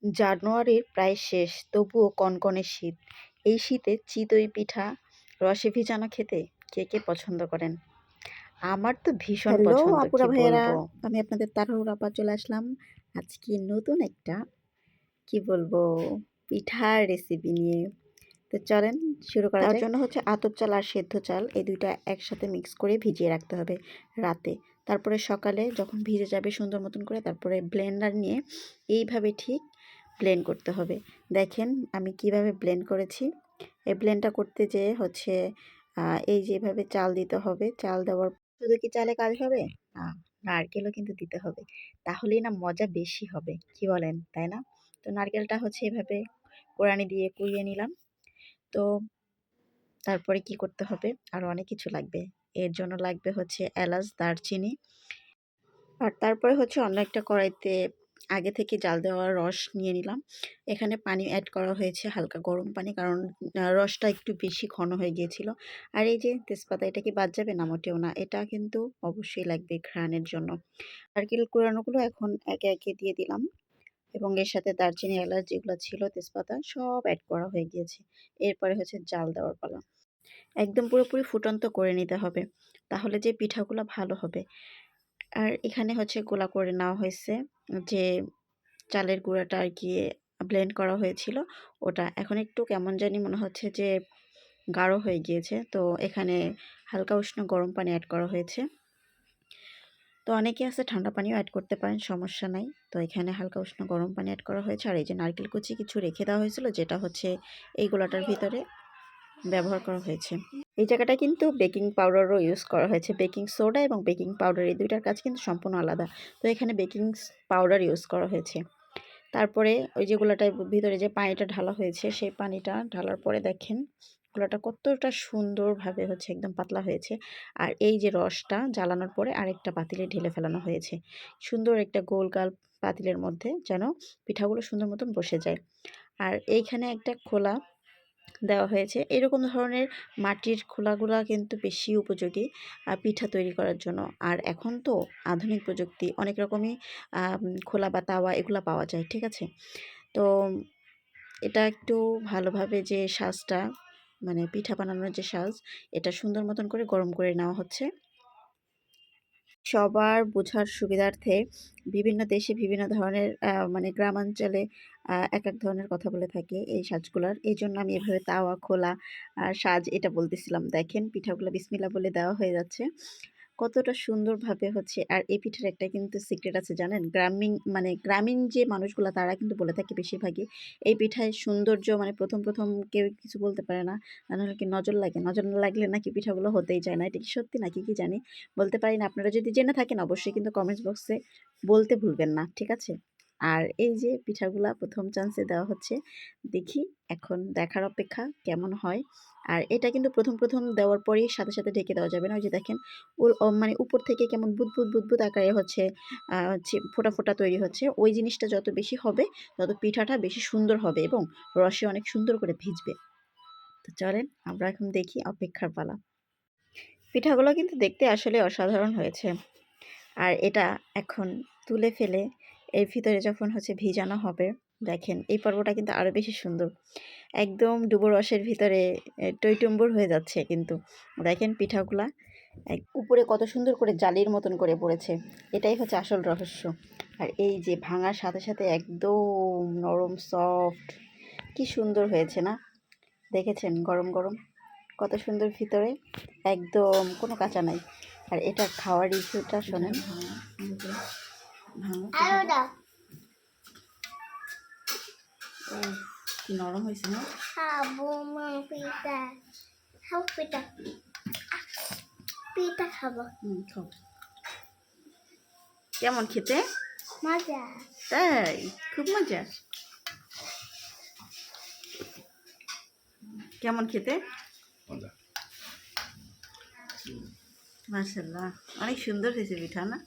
জানুয়ারির প্রায় শেষ, তবুও কনকনে শীত। এই শীতে চিতই পিঠা রসে ভিজানো খেতে কে কে পছন্দ করেন? আমার তো ভীষণ হ্যালো পছন্দ, আপুরা কি ভাইয়েরা, বলবো। আমি আপনাদের তাড়াহুড়ো আপা চলে আসলাম আজকে নতুন একটা কি বলবো পিঠার রেসিপি নিয়ে। তো চলেন শুরু করা তার যাক। জন্য হচ্ছে আতপ চাল আর সেদ্ধ চাল এই দুইটা একসাথে মিক্স করে ভিজিয়ে রাখতে হবে রাতে। তারপরে সকালে যখন ভিজে যাবে সুন্দর মতন করে, তারপরে ব্লেন্ডার নিয়ে এইভাবে ঠিক ব্লেন্ড করতে হবে। দেখেন আমি কিভাবে ব্লেন্ড করেছি। এই ব্লেন্ডটা করতে যেয়ে হচ্ছে এই যেভাবে চাল দিতে হবে। চাল দেওয়ার শুধু কি চালে কাজ হবে? না, নারকেলও কিন্তু দিতে হবে। তাহলেই না মজা বেশি হবে। কি বলেন, তাই না? তো নারকেলটা হচ্ছে এভাবে কোড়ানি দিয়ে কুড়িয়ে নিলাম। তো তারপরে কি করতে হবে? আরো অনেক কিছু লাগবে। এর জন্য লাগবে হচ্ছে এলাচ, দারচিনি। আর তারপরে হচ্ছে অন্য একটা কড়াইতে আগে থেকে জাল দেওয়া রস নিয়ে নিলাম। এখানে পানি এড করা হয়েছে, হালকা গরম পানি, কারণ রসটা একটু বেশি ঘন হয়ে গিয়েছিল। আর এই যে তেজপাতা, এটা কি বাদ যাবে? না, মোটেও না। এটা কিন্তু অবশ্যই লাগবে ঘ্রাণের জন্য। নারকেল কুড়ানোগুলো এখন একে একে দিয়ে দিলাম এবং এর সাথে দারচিনি, এলাচ যেগুলো ছিল, তেজপাতা সব এড করা হয়ে গিয়েছে। এরপরে হচ্ছে জাল দেওয়ার পালা। একদম পুরোপুরি ফুটন্ত করে নিতে হবে, তাহলে যে পিঠাগুলো ভালো হবে। আর এখানে হচ্ছে গুঁড়া করে নেওয়া হয়েছে, যে চালের গুঁড়াটা আর কি ব্লেন্ড করা হয়েছিল ওটা। এখন একটু কেমন জানি মনে হচ্ছে যে গাঢ় হয়ে গিয়েছে, তো এখানে হালকা উষ্ণ গরম পানি অ্যাড করা হয়েছে। তো অনেকে আছে ঠান্ডা পানিও অ্যাড করতে পারেন, সমস্যা নাই। তো এখানে হালকা উষ্ণ গরম পানি অ্যাড করা হয়েছে। আর এই যে নারকেল কুচি কিছু রেখে দেওয়া হয়েছিল, যেটা হচ্ছে এই গোলাটার ভিতরে ব্যবহার করা হয়েছে। এই জায়গাটায় কিন্তু বেকিং পাউডারও ইউজ করা হয়েছে। বেকিং সোডা এবং বেকিং পাউডার এই দুইটার কাজ কিন্তু সম্পূর্ণ আলাদা। তো এখানে বেকিং পাউডার ইউজ করা হয়েছে। তারপরে ওই যে গোলাটার ভিতরে যে পানিটা ঢালা হয়েছে, সেই পানিটা ঢালার পরে দেখেন গোলাটা কতটা সুন্দরভাবে হচ্ছে একদম পাতলা হয়েছে। আর এই যে রসটা জ্বালানোর পরে আরেকটা পাতিলে ঢেলে ফেলানো হয়েছে, সুন্দর একটা গোলগাল পাতিলের মধ্যে, যেন পিঠাগুলো সুন্দর মতন বসে যায়। আর এইখানে একটা খোলা দেওয়া হয়েছে। এরকম ধরনের মাটির খোলাগুলা কিন্তু বেশি উপযোগী পিঠা তৈরি করার জন্য। আর এখন তো আধুনিক প্রযুক্তি, অনেক রকমই খোলা বা তাওয়া এগুলা পাওয়া যায়, ঠিক আছে? তো এটা একটু ভালোভাবে যে সাজটা, মানে পিঠা বানানোর যে সাজ, এটা সুন্দর মতন করে গরম করে নেওয়া হচ্ছে। সবার বোঝার সুবিধার্থে বিভিন্ন দেশে বিভিন্ন ধরনের মানে গ্রামাঞ্চলে এক এক ধরনের কথা বলে থাকে এই সাজগুলার। এই জন্য আমি এভাবে তাওয়া খোলা সাজ এটা বলতেছিলাম। দেখেন পিঠাগুলো বিসমিল্লাহ বলে দেওয়া হয়ে যাচ্ছে। কতটা সুন্দরভাবে হচ্ছে। আর এই পিঠার একটা কিন্তু সিক্রেট আছে জানেন? গ্রামীণ যে মানুষগুলা তারা কিন্তু বলে থাকে বেশিরভাগই এই পিঠায় সৌন্দর্য, মানে প্রথম কেউ কিছু বলতে পারে না। তা নাহলে কি নজর লাগে? নজর না লাগলে নাকি পিঠাগুলো হতেই চায় না। এটা কি সত্যি নাকি কি জানি? বলতে পারি না। আপনারা যদি জেনে থাকেন অবশ্যই কিন্তু কমেন্টস বক্সে বলতে ভুলবেন না, ঠিক আছে? আর এই যে পিঠাগুলা প্রথম চান্সে দেওয়া হচ্ছে। দেখি, এখন দেখার অপেক্ষা কেমন হয়। আর এটা কিন্তু প্রথম দেওয়ার পরেই সাথে ঢেকে দেওয়া যাবে না। ওই যে দেখেন মানে উপর থেকে কেমন বুদবুদ আকারে হচ্ছে ফোঁটা তৈরি হচ্ছে। ওই জিনিসটা যত বেশি হবে তত পিঠাটা বেশি সুন্দর হবে এবং রসে অনেক সুন্দর করে ভিজবে। তো চলেন আমরা এখন দেখি, অপেক্ষার পালা। পিঠাগুলো কিন্তু দেখতে আসলে অসাধারণ হয়েছে। আর এটা এখন তুলে ফেলে এর ভিতরে যখন হচ্ছে ভিজানো হবে, দেখেন এই পর্বটা কিন্তু আরও বেশি সুন্দর। একদম ডুবো রসের ভিতরে টইটুম্বুর হয়ে যাচ্ছে কিন্তু। দেখেন পিঠাগুলা উপরে কত সুন্দর করে জালির মতন করে পড়েছে। এটাই হচ্ছে আসল রহস্য। আর এই যে ভাঙার সাথে একদম নরম সফট, কি সুন্দর হয়েছে না? দেখেছেন গরম গরম কত সুন্দর ভিতরে, একদম কোনো কাঁচা নাই। আর এটা খাওয়ার রিভিউটা শোনেন। কি নরম হয়েছে না? পিঠা খাবো। খাও। কেমন খেতে? মজা। তাই? খুব মজা। কেমন খেতে? মাশাআল্লাহ, অনেক সুন্দর হয়েছে পিঠা না?